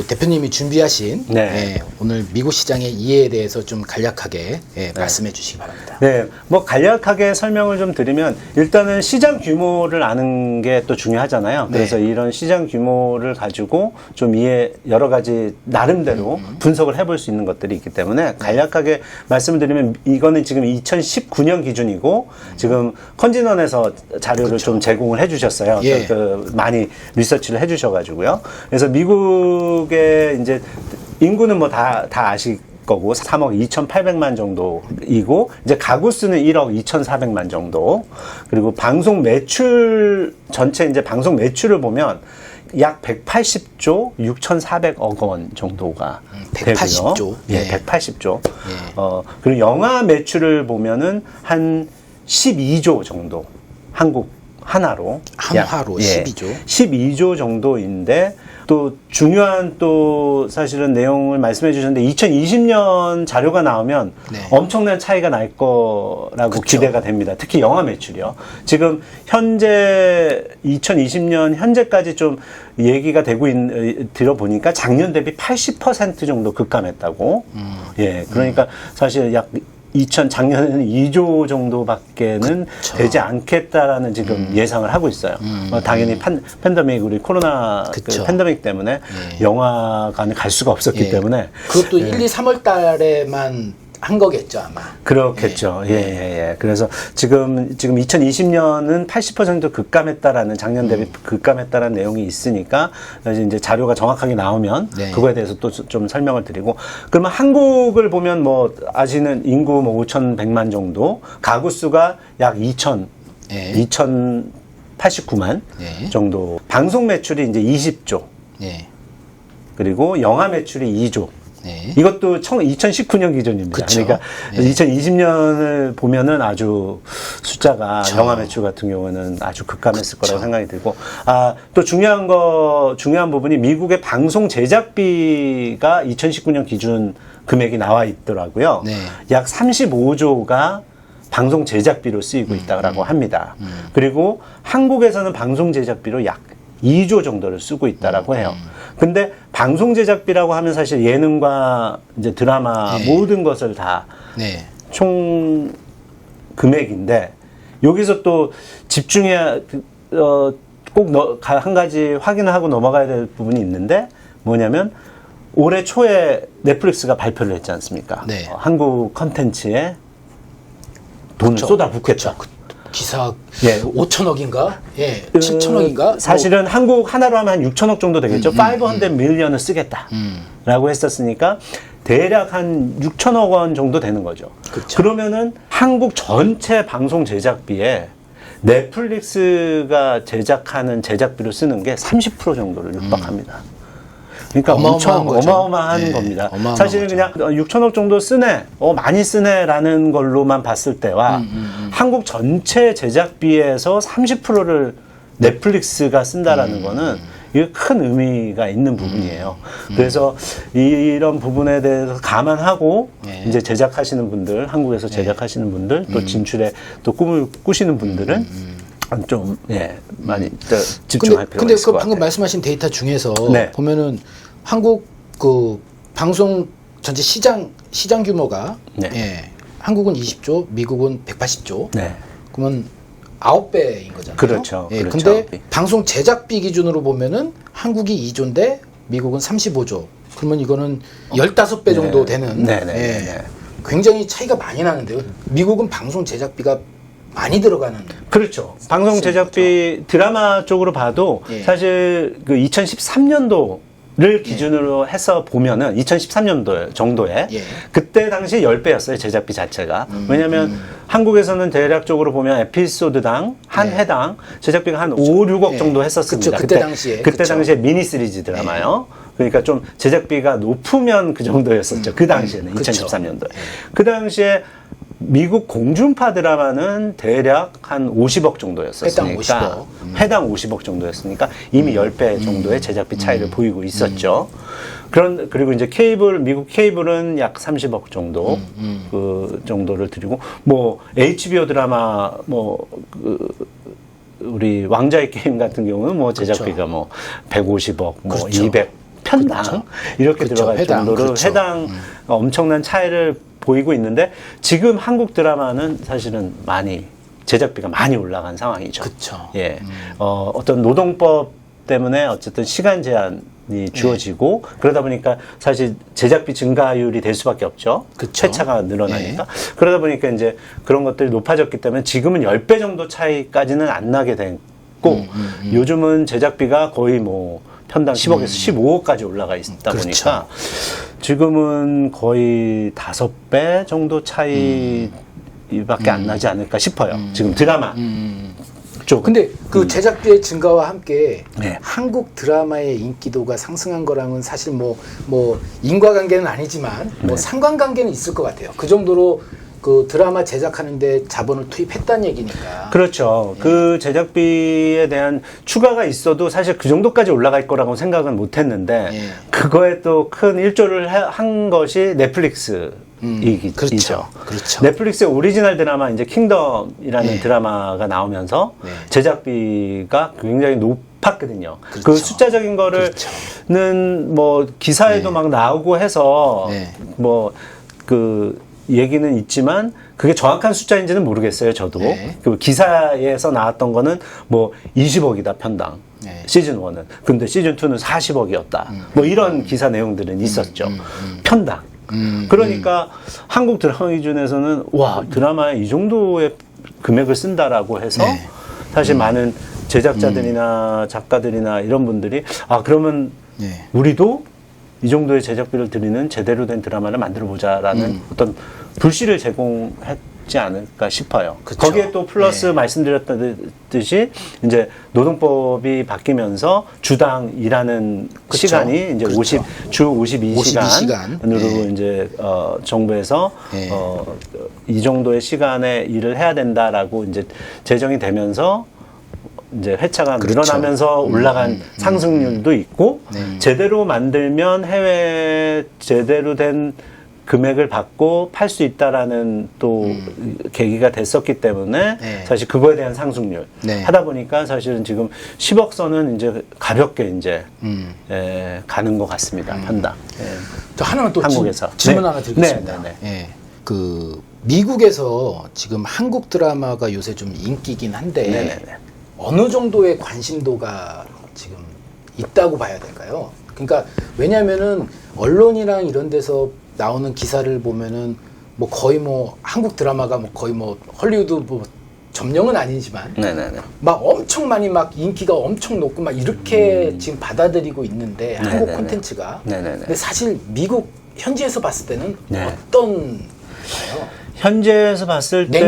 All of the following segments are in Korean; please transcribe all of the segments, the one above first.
또 대표님이 준비하신 네. 예, 오늘 미국 시장의 이해에 대해서 좀 간략하게 예, 말씀해 주시기 바랍니다. 네, 뭐 간략하게 설명을 좀 드리면 일단은 시장 규모를 아는 게 또 중요하잖아요. 그래서 네. 이런 시장 규모를 가지고 좀 여러 가지 나름대로 분석을 해볼 수 있는 것들이 있기 때문에 간략하게 말씀을 드리면 이거는 지금 2019년 기준이고 지금 컨진원에서 자료를 그렇죠. 좀 제공을 해주셨어요. 예. 많이 리서치를 해주셔가지고요. 그래서 미국의 이제 인구는 뭐 다 아시. 거고 3억 2,800만 정도이고 이제 가구 수는 1억 2,400만 정도. 그리고 방송 매출 전체 이제 방송 매출을 보면 약 180조 6,400억 원 정도가 180조. 되고요. 예. 180조. 예. 그리고 영화 매출을 보면은 한 12조 정도. 한국 하나로 한화로 12조. 12조 정도인데 또 중요한 또 사실은 내용을 말씀해 주셨는데 2020년 자료가 나오면 네. 엄청난 차이가 날 거라고 그쵸. 기대가 됩니다. 특히 영화 매출이요. 지금 현재 2020년 현재까지 좀 얘기가 되고 들어보니까 작년 대비 80% 정도 급감했다고. 예, 그러니까 사실 약 작년에는 2조 정도밖에는 그쵸. 되지 않겠다라는 지금 예상을 하고 있어요. 당연히 팬데믹, 우리 코로나 그 그쵸. 팬데믹 때문에 영화관에 갈 수가 없었기 예. 때문에. 그것도 1, 2, 3월 달에만 한 거겠죠, 아마. 그렇겠죠. 예. 그래서 지금 2020년은 80% 급감했다라는 작년 대비 급감했다라는 내용이 있으니까 이제 자료가 정확하게 나오면 네. 그거에 대해서 또 좀 설명을 드리고 그러면 한국을 보면 뭐 아시는 인구 뭐 5,100만 정도, 가구 수가 약 2,089만 네. 정도, 방송 매출이 이제 20조, 네. 그리고 영화 매출이 2조. 네. 이것도 2019년 기준입니다. 그쵸. 그러니까 네. 2020년을 보면은 아주 숫자가 그쵸. 영화 매출 같은 경우는 아주 급감했을 그쵸. 거라고 생각이 들고, 또 중요한 부분이 미국의 방송 제작비가 2019년 기준 금액이 나와 있더라고요. 네. 약 35조가 방송 제작비로 쓰이고 있다고 합니다. 그리고 한국에서는 방송 제작비로 약 2조 정도를 쓰고 있다라고 해요. 근데 방송 제작비라고 하면 사실 예능과 이제 드라마 네. 모든 것을 다 네. 총 금액인데 여기서 또 집중해야 꼭 한 가지 확인을 하고 넘어가야 될 부분이 있는데 뭐냐면 올해 초에 넷플릭스가 발표를 했지 않습니까? 네. 한국 컨텐츠에 돈을 그쵸. 쏟아붓겠다. 기사 예. 5천억인가? 예. 7천억인가? 사실은 한국 하나로 하면 한 6천억 정도 되겠죠. 500 밀리언을 쓰겠다라고 했었으니까 대략 한 6천억 원 정도 되는 거죠. 그쵸. 그러면은 한국 전체 방송 제작비에 넷플릭스가 제작하는 제작비로 쓰는 게 30% 정도를 육박합니다. 그러니까 어마어마한 엄청 거죠. 어마어마한 네, 겁니다. 어마어마한 사실 거죠. 그냥 6천억 정도 쓰네, 많이 쓰네라는 걸로만 봤을 때와 한국 전체 제작비에서 30%를 넷플릭스가 쓴다라는 거는 이게 큰 의미가 있는 부분이에요. 그래서 이런 부분에 대해서 감안하고 네. 이제 제작하시는 분들, 한국에서 제작하시는 분들, 또 진출에 또 꿈을 꾸시는 분들은 좀 많이 집중할 필요가 근데 있을 그 것 방금 같아요. 말씀하신 데이터 중에서 네. 보면은 한국 그 방송 전체 시장 규모가 네. 예. 한국은 20조, 미국은 180조. 네. 그러면 9배인 거잖아요. 그렇죠. 예. 그렇죠. 근데 방송 제작비 기준으로 보면은 한국이 2조인데 미국은 35조. 그러면 이거는 15배 정도 되는 네. 굉장히 차이가 많이 나는데요. 미국은 방송 제작비가 많이 들어가는. 그렇죠. 방송 제작비 드라마 쪽으로 봐도 예. 사실 그 2013년도를 기준으로 해서 보면은 2013년도 정도에 예. 그때 당시 10배였어요. 제작비 자체가. 왜냐면 한국에서는 대략적으로 보면 에피소드당 한 예. 회당 제작비가 한 5, 6억 예. 정도 했었습니다. 그쵸, 그때 당시에. 그때 그쵸. 당시에 미니 시리즈 드라마요. 그러니까 좀 제작비가 높으면 그 정도였었죠. 그 당시에는 그쵸. 2013년도에. 그 당시에 미국 공중파 드라마는 대략 한 50억 정도였었으니까 회당 50억. 회당 50억 정도였으니까 이미 10배 정도의 제작비 차이를 보이고 있었죠. 그리고 이제 미국 케이블은 약 30억 정도 그 정도를 드리고 뭐 HBO 드라마 우리 왕자의 게임 같은 경우는 뭐 제작비가 뭐 150억, 뭐 그렇죠. 200 편당 그렇죠. 이렇게 그렇죠. 들어갈 회당, 정도로 그렇죠. 회당 엄청난 차이를 보이고 있는데 지금 한국 드라마는 사실은 많이 제작비가 많이 올라간 상황이죠. 그쵸. 예, 어떤 노동법 때문에 어쨌든 시간 제한이 주어지고 그러다 보니까 사실 제작비 증가율이 될 수밖에 없죠. 그쵸. 회차가 늘어나니까. 그러다 보니까 이제 그런 것들이 높아졌기 때문에 지금은 10배 정도 차이까지는 안 나게 됐고 요즘은 제작비가 거의 뭐 편당 10억에서 15억까지 올라가 있다 그렇죠. 보니까 지금은 거의 5배 정도 차이밖에 안 나지 않을까 싶어요. 지금 드라마 쪽. 근데 그 제작비의 증가와 함께 네. 한국 드라마의 인기도가 상승한 거랑은 사실 뭐 인과관계는 아니지만 뭐 상관관계는 있을 것 같아요. 그 정도로 그 드라마 제작하는데 자본을 투입했다는 얘기니까. 그렇죠. 그 제작비에 대한 추가가 있어도 사실 그 정도까지 올라갈 거라고 생각은 못 했는데 그거에 또 큰 일조를 한 것이 넷플릭스 그렇죠. 이죠. 그렇죠. 넷플릭스의 오리지널 드라마 이제 킹덤이라는 드라마가 나오면서 제작비가 굉장히 높았거든요. 그렇죠. 그 숫자적인 거를 는 뭐 기사에도 막 나오고 해서 뭐 그 얘기는 있지만 그게 정확한 숫자인지는 모르겠어요. 저도 그 기사에서 나왔던 거는 뭐 20억이다 편당. 시즌 1은. 근데 시즌 2는 40억이었다. 뭐 이런 기사 내용들은 있었죠. 편당. 그러니까 한국 드라마 기준에서는 와 드라마에 이 정도의 금액을 쓴다라고 해서 사실 많은 제작자들이나 작가들이나 이런 분들이 아 그러면 우리도 이 정도의 제작비를 들이는 제대로 된 드라마를 만들어 보자라는 어떤 불씨를 제공했지 않을까 싶어요. 그쵸. 거기에 또 플러스 말씀드렸듯이 이제 노동법이 바뀌면서 주당 일하는 그쵸. 시간이 이제 그렇죠. 주 52시간으로 52시간. 이제 정부에서 이 정도의 시간에 일을 해야 된다라고 이제 제정이 되면서 이제 회차가 늘어나면서 올라간 상승률도 있고 제대로 만들면 해외 제대로 된 금액을 받고 팔 수 있다라는 또 계기가 됐었기 때문에 사실 그거에 대한 상승률 하다 보니까 사실은 지금 10억 선은 이제 가볍게 이제 가는 것 같습니다. 편당. 저 하나만 또 한국에서. 질문 하나 드리겠습니다. 네. 그 미국에서 지금 한국 드라마가 요새 좀 인기긴 한데 어느 정도의 관심도가 지금 있다고 봐야 될까요? 그러니까 왜냐면은 언론이랑 이런 데서 나오는 기사를 보면은 뭐 거의 뭐 한국 드라마가 뭐 거의 뭐 헐리우드 뭐 점령은 아니지만 막 엄청 많이 막 인기가 엄청 높고 막 이렇게 지금 받아들이고 있는데 한국 콘텐츠가 근데 사실 미국 현지에서 봤을 때는 어떤가요? 현지에서 봤을 때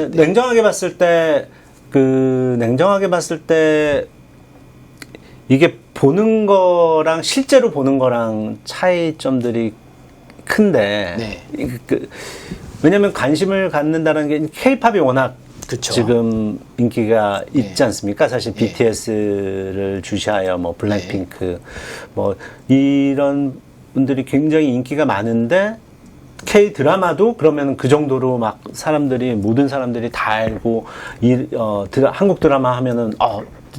냉정하게 봤을 때 이게 보는 거랑 실제로 보는 거랑 차이점들이 큰데 왜냐면 관심을 갖는다는 게 K-팝이 워낙 그쵸. 지금 인기가 있지 않습니까? 사실 BTS를 주시하여 뭐 블랙핑크 뭐 이런 분들이 굉장히 인기가 많은데 K 드라마도 그러면 그 정도로 막 모든 사람들이 다 알고 한국 드라마 하면은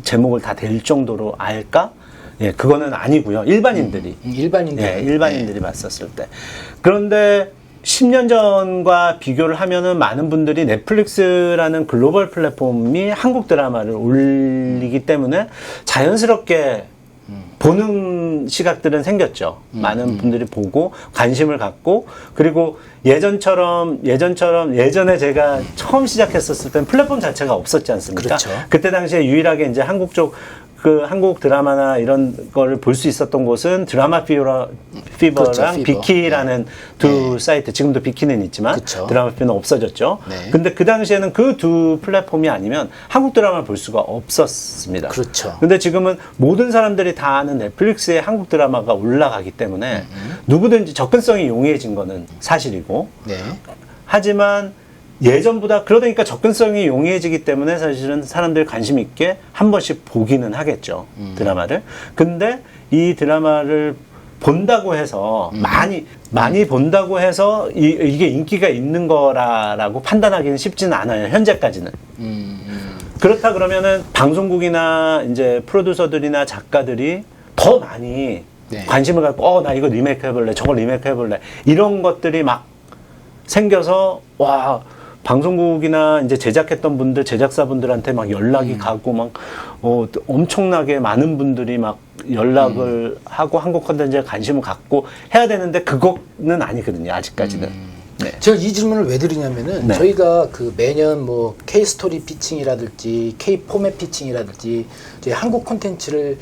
제목을 다 될 정도로 알까? 그거는 아니고요. 일반인들이 일반인들이 봤었을 때. 그런데 10년 전과 비교를 하면은 많은 분들이 넷플릭스라는 글로벌 플랫폼이 한국 드라마를 올리기 때문에 자연스럽게 보는 시각들은 생겼죠. 많은 분들이 보고 관심을 갖고 그리고 예전에 제가 처음 시작했었을 땐 플랫폼 자체가 없었지 않습니까? 그렇죠. 그때 당시에 유일하게 이제 한국 드라마나 이런 거를 볼 수 있었던 곳은 드라마 피버랑 그렇죠, 피버. 비키라는 두 사이트, 지금도 비키는 있지만 그쵸. 드라마 피버는 없어졌죠. 근데 그 당시에는 그 두 플랫폼이 아니면 한국 드라마를 볼 수가 없었습니다. 그렇죠. 근데 지금은 모든 사람들이 다 아는 넷플릭스에 한국 드라마가 올라가기 때문에 누구든지 접근성이 용이해진 거는 사실이고 하지만 예전보다 그러니까 접근성이 용이해지기 때문에 사실은 사람들이 관심 있게 한 번씩 보기는 하겠죠. 드라마를. 근데 이 드라마를 본다고 해서 많이 본다고 해서 이게 인기가 있는 거라고 판단하기는 쉽지는 않아요. 현재까지는. 그렇다 그러면은 방송국이나 이제 프로듀서들이나 작가들이 더 많이 네. 관심을 갖고 나 이거 리메이크 해볼래, 저거 리메이크 해볼래, 이런 것들이 막 생겨서 와, 방송국이나 이제 제작했던 분들, 제작사분들한테 막 연락이 가고 막 엄청나게 많은 분들이 막 연락을 하고 한국 컨텐츠에 관심을 갖고 해야 되는데 그거는 아니거든요, 아직까지는. 네. 제가 이 질문을 왜 드리냐면은 네. 저희가 그 매년 뭐 K 스토리 피칭이라든지 K 포맷 피칭이라든지 이제 한국 콘텐츠를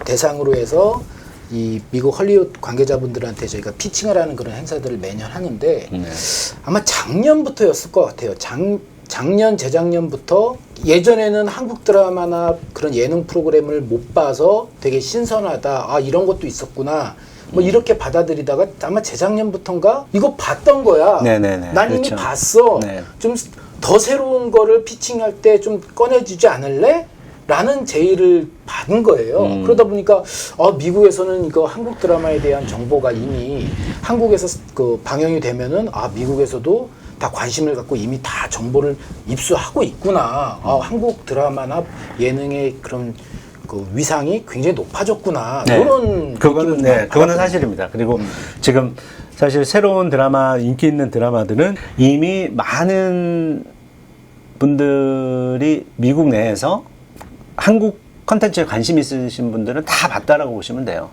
대상으로 해서 이 미국 헐리우드 관계자분들한테 저희가 피칭을 하는 그런 행사들을 매년 하는데 네. 아마 작년부터였을 것 같아요. 작년, 재작년부터 예전에는 한국 드라마나 그런 예능 프로그램을 못 봐서 되게 신선하다. 아, 이런 것도 있었구나. 뭐 이렇게 받아들이다가 아마 재작년부터인가 이거 봤던 거야. 네네네. 난 이미 그렇죠. 봤어. 네. 좀 더 새로운 거를 피칭할 때 좀 꺼내주지 않을래? 라는 제의를 받은 거예요. 그러다 보니까 미국에서는 이거 한국 드라마에 대한 정보가 이미 한국에서 그 방영이 되면은 미국에서도 다 관심을 갖고 이미 다 정보를 입수하고 있구나. 한국 드라마나 예능의 그런 그 위상이 굉장히 높아졌구나. 네. 이런 그거는 그거는 사실입니다. 그리고 지금 사실 새로운 드라마, 인기 있는 드라마들은 이미 많은 분들이 미국 내에서 한국 컨텐츠에 관심 있으신 분들은 다 봤다라고 보시면 돼요.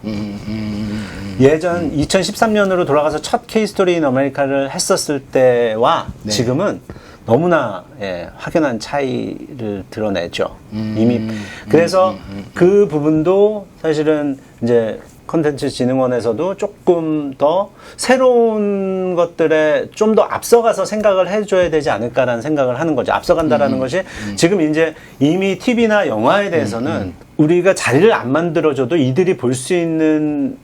예전 2013년으로 돌아가서 첫 K-스토리 인 아메리카를 했었을 때와 네. 지금은 너무나 확연한 차이를 드러내죠. 이미 그래서 그 부분도 사실은 이제 컨텐츠 진흥원에서도 조금 더 새로운 것들에 좀 더 앞서가서 생각을 해줘야 되지 않을까라는 생각을 하는 거죠. 앞서간다라는 것이 지금 이제 이미 TV나 영화에 대해서는 우리가 자리를 안 만들어줘도 이들이 볼 수 있는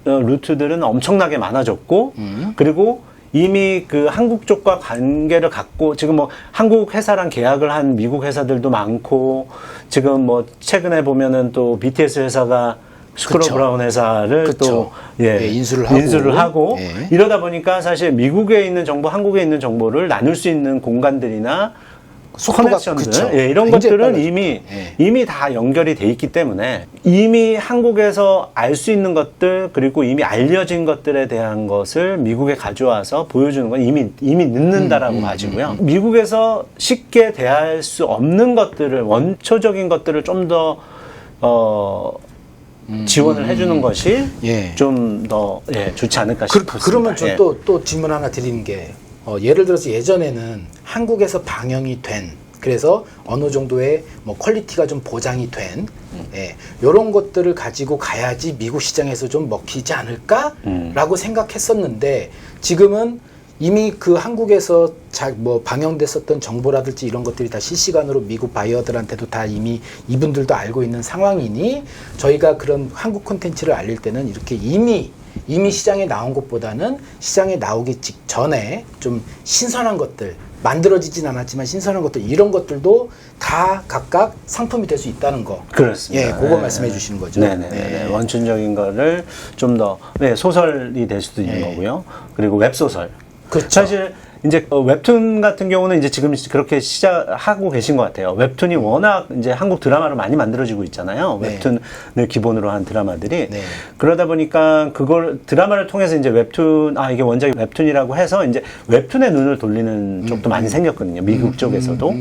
루트들은 엄청나게 많아졌고 그리고 이미 그 한국 쪽과 관계를 갖고 지금 뭐 한국 회사랑 계약을 한 미국 회사들도 많고 지금 뭐 최근에 보면은 또 BTS 회사가 스크롤 브라운 회사를 그쵸. 또 인수를 하고 예. 이러다 보니까 사실 미국에 있는 정보, 한국에 있는 정보를 나눌 수 있는 공간들이나 커넥션들 그쵸. 이런 굉장히 것들은 빨라졌죠. 이미 다 연결이 돼 있기 때문에 이미 한국에서 알 수 있는 것들 그리고 이미 알려진 것들에 대한 것을 미국에 가져와서 보여주는 건 이미 늦는다라고 봐지고요. 미국에서 쉽게 대할 수 없는 것들을 원초적인 것들을 좀 더 지원을 해주는 것이 좀 더 좋지 않을까 싶습니다. 그러면 좀 또 질문 하나 드리는 게 예를 들어서 예전에는 한국에서 방영이 된 그래서 어느 정도의 뭐 퀄리티가 좀 보장이 된 이런 것들을 가지고 가야지 미국 시장에서 좀 먹히지 않을까라고 생각했었는데 지금은 이미 그 한국에서 뭐 방영됐었던 정보라든지 이런 것들이 다 실시간으로 미국 바이어들한테도 다 이미 이분들도 알고 있는 상황이니 저희가 그런 한국 콘텐츠를 알릴 때는 이렇게 이미 시장에 나온 것보다는 시장에 나오기 직전에 좀 신선한 것들 만들어지진 않았지만 신선한 것들 이런 것들도 다 각각 상품이 될 수 있다는 거. 그렇습니다. 그거 말씀해 주시는 거죠. 네네. 원천적인 거를 좀 더 소설이 될 수도 있는 거고요. 그리고 웹소설. 그렇죠. 사실 이제 웹툰 같은 경우는 이제 지금 그렇게 시작하고 계신 것 같아요. 웹툰이 워낙 이제 한국 드라마로 많이 만들어지고 있잖아요. 웹툰을 기본으로 한 드라마들이. 그러다 보니까 그걸 드라마를 통해서 이제 웹툰, 이게 원작이 웹툰이라고 해서 이제 웹툰에 눈을 돌리는 쪽도 많이 생겼거든요. 미국 쪽에서도.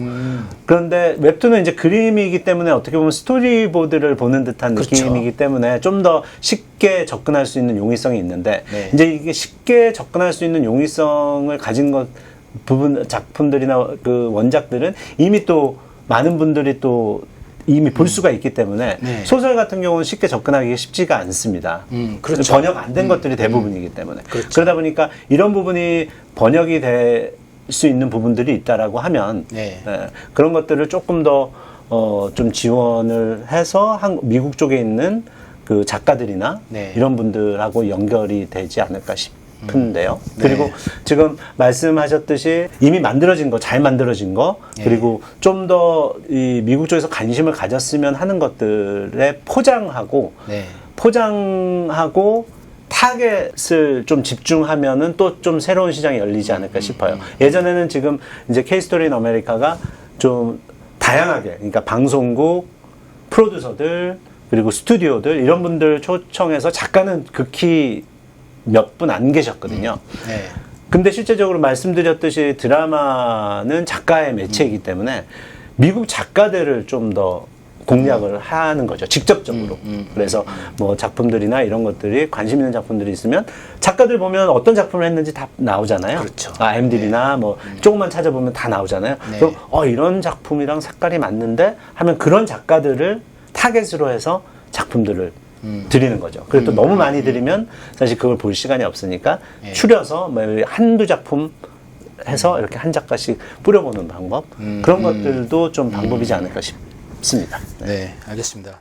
그런데 웹툰은 이제 그림이기 때문에 어떻게 보면 스토리보드를 보는 듯한 느낌이기 때문에 좀 더 쉽게 접근할 수 있는 용이성이 있는데 이제 이게 쉽게 접근할 수 있는 용이성을 가진 것 부분 작품들이나 그 원작들은 이미 또 많은 분들이 또 이미 볼 수가 있기 때문에 소설 같은 경우는 쉽게 접근하기 쉽지가 않습니다. 그렇죠. 번역 안 된 것들이 대부분이기 때문에 그러다 보니까 이런 부분이 번역이 될 수 있는 부분들이 있다라고 하면 그런 것들을 조금 더 좀 지원을 해서 미국 쪽에 있는 그 작가들이나 이런 분들하고 연결이 되지 않을까 싶은데요. 그리고 지금 말씀하셨듯이 이미 만들어진 거, 잘 만들어진 거, 그리고 좀 더 이 미국 쪽에서 관심을 가졌으면 하는 것들에 포장하고 타겟을 좀 집중하면은 또 좀 새로운 시장이 열리지 않을까 싶어요. 예전에는 지금 이제 K-스토리 인 아메리카가 좀 다양하게, 그러니까 방송국, 프로듀서들, 그리고 스튜디오들 이런 분들 초청해서 작가는 극히 몇 분 안 계셨거든요. 네. 근데 실제적으로 말씀드렸듯이 드라마는 작가의 매체이기 때문에 미국 작가들을 좀 더 공략을 하는 거죠. 직접적으로. 그래서 뭐 작품들이나 이런 것들이 관심 있는 작품들이 있으면 작가들 보면 어떤 작품을 했는지 다 나오잖아요. 그렇죠. IMDb나 뭐 조금만 찾아보면 다 나오잖아요. 네. 그럼 이런 작품이랑 색깔이 맞는데 하면 그런 작가들을 타겟으로 해서 작품들을 드리는 거죠. 그리고 또 너무 많이 드리면 사실 그걸 볼 시간이 없으니까 네. 추려서 뭐 한두 작품 해서 이렇게 한 작가씩 뿌려보는 방법 그런 것들도 좀 방법이지 않을까 싶습니다. 네, 알겠습니다.